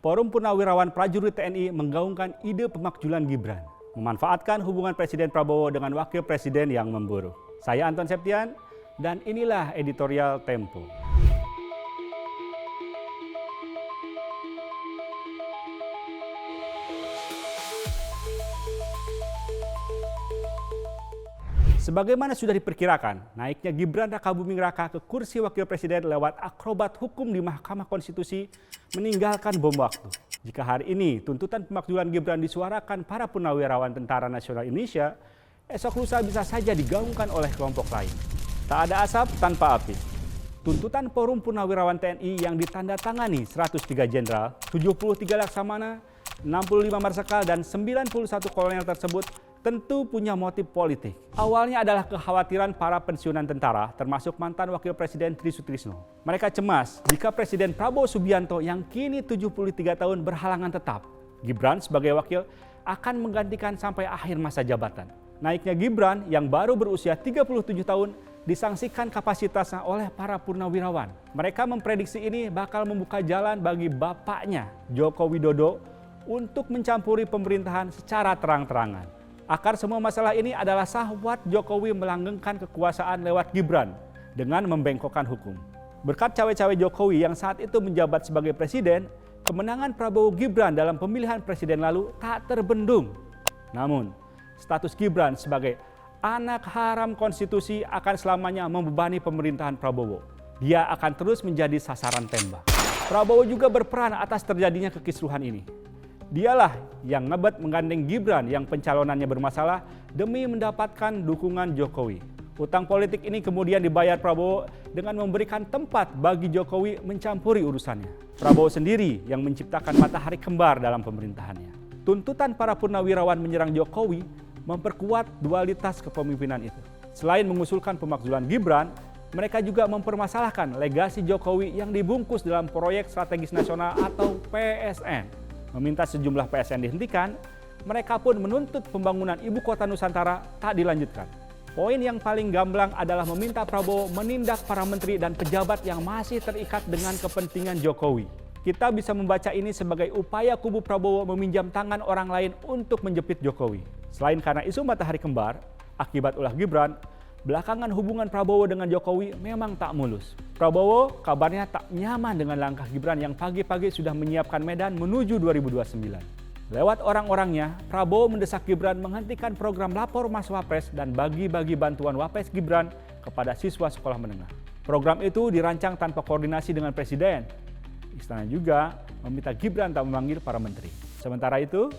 Forum Purnawirawan Prajurit TNI menggaungkan ide pemakzulan Gibran, memanfaatkan hubungan Presiden Prabowo dengan Wakil Presiden yang memburuk. Saya Anton Septian, dan inilah editorial Tempo. Sebagaimana sudah diperkirakan, naiknya Gibran Rakabuming Raka ke kursi Wakil Presiden lewat akrobat hukum di Mahkamah Konstitusi meninggalkan bom waktu. Jika hari ini tuntutan pemakzulan Gibran disuarakan para purnawirawan Tentara Nasional Indonesia, esok lusa bisa saja digaungkan oleh kelompok lain. Tak ada asap tanpa api. Tuntutan Forum Purnawirawan TNI yang ditandatangani 103 jenderal, 73 laksamana, 65 marsikal, dan 91 kolonel tersebut tentu punya motif politik. Awalnya adalah kekhawatiran para pensiunan tentara, termasuk mantan Wakil Presiden Tri Sutrisno. Mereka cemas jika Presiden Prabowo Subianto yang kini 73 tahun berhalangan tetap, Gibran sebagai wakil akan menggantikan sampai akhir masa jabatan. Naiknya Gibran yang baru berusia 37 tahun disangsikan kapasitasnya oleh para purnawirawan. Mereka memprediksi ini bakal membuka jalan bagi bapaknya, Joko Widodo, untuk mencampuri pemerintahan secara terang-terangan. Akar semua masalah ini adalah syahwat Jokowi melanggengkan kekuasaan lewat Gibran dengan membengkokkan hukum. Berkat cawe-cawe Jokowi yang saat itu menjabat sebagai presiden, kemenangan Prabowo Gibran dalam pemilihan presiden lalu tak terbendung. Namun, status Gibran sebagai anak haram konstitusi akan selamanya membebani pemerintahan Prabowo. Dia akan terus menjadi sasaran tembak. Prabowo juga berperan atas terjadinya kekisruhan ini. Dialah yang ngebet menggandeng Gibran yang pencalonannya bermasalah demi mendapatkan dukungan Jokowi. Utang politik ini kemudian dibayar Prabowo dengan memberikan tempat bagi Jokowi mencampuri urusannya. Prabowo sendiri yang menciptakan matahari kembar dalam pemerintahannya. Tuntutan para purnawirawan menyerang Jokowi memperkuat dualitas kepemimpinan itu. Selain mengusulkan pemakzulan Gibran, mereka juga mempermasalahkan legasi Jokowi yang dibungkus dalam proyek strategis nasional atau PSN. Meminta sejumlah PSN dihentikan, mereka pun menuntut pembangunan ibu kota Nusantara tak dilanjutkan. Poin yang paling gamblang adalah meminta Prabowo menindak para menteri dan pejabat yang masih terikat dengan kepentingan Jokowi. Kita bisa membaca ini sebagai upaya kubu Prabowo meminjam tangan orang lain untuk menjepit Jokowi. Selain karena isu matahari kembar, akibat ulah Gibran, belakangan hubungan Prabowo dengan Jokowi memang tak mulus. Prabowo kabarnya tak nyaman dengan langkah Gibran yang pagi-pagi sudah menyiapkan medan menuju 2029. Lewat orang-orangnya, Prabowo mendesak Gibran menghentikan program lapor Mas Wapres dan bagi-bagi bantuan Wapres Gibran kepada siswa sekolah menengah. Program itu dirancang tanpa koordinasi dengan Presiden. Istana juga meminta Gibran tak memanggil para menteri. Sementara itu,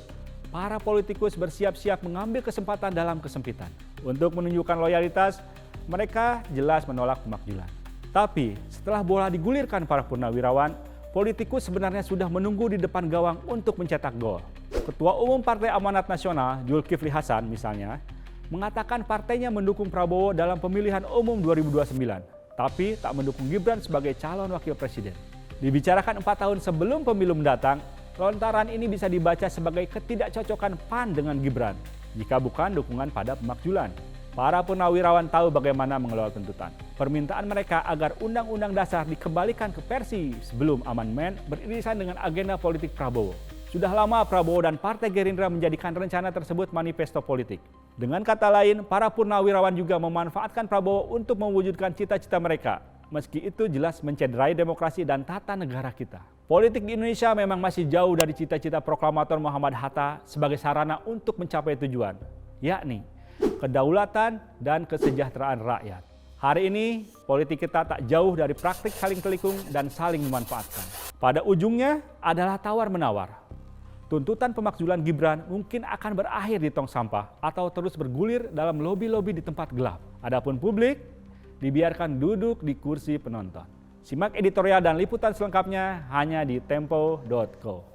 para politikus bersiap-siap mengambil kesempatan dalam kesempitan. Untuk menunjukkan loyalitas, mereka jelas menolak pemakzulan. Tapi setelah bola digulirkan para purnawirawan, politikus sebenarnya sudah menunggu di depan gawang untuk mencetak gol. Ketua Umum Partai Amanat Nasional, Zulkifli Hasan misalnya, mengatakan partainya mendukung Prabowo dalam pemilihan umum 2029, tapi tak mendukung Gibran sebagai calon wakil presiden. Dibicarakan 4 tahun sebelum pemilu mendatang, lontaran ini bisa dibaca sebagai ketidakcocokan PAN dengan Gibran, jika bukan dukungan pada pemakzulan. Para purnawirawan tahu bagaimana mengelola tuntutan. Permintaan mereka agar Undang-Undang Dasar dikembalikan ke versi sebelum amandemen beririsan dengan agenda politik Prabowo. Sudah lama Prabowo dan Partai Gerindra menjadikan rencana tersebut manifesto politik. Dengan kata lain, para purnawirawan juga memanfaatkan Prabowo untuk mewujudkan cita-cita mereka, meski itu jelas mencederai demokrasi dan tata negara kita. Politik di Indonesia memang masih jauh dari cita-cita proklamator Muhammad Hatta sebagai sarana untuk mencapai tujuan, yakni kedaulatan dan kesejahteraan rakyat. Hari ini, politik kita tak jauh dari praktik saling telikung dan saling memanfaatkan. Pada ujungnya adalah tawar-menawar. Tuntutan pemakzulan Gibran mungkin akan berakhir di tong sampah atau terus bergulir dalam lobi-lobi di tempat gelap. Adapun publik, dibiarkan duduk di kursi penonton. Simak editorial dan liputan selengkapnya hanya di tempo.co.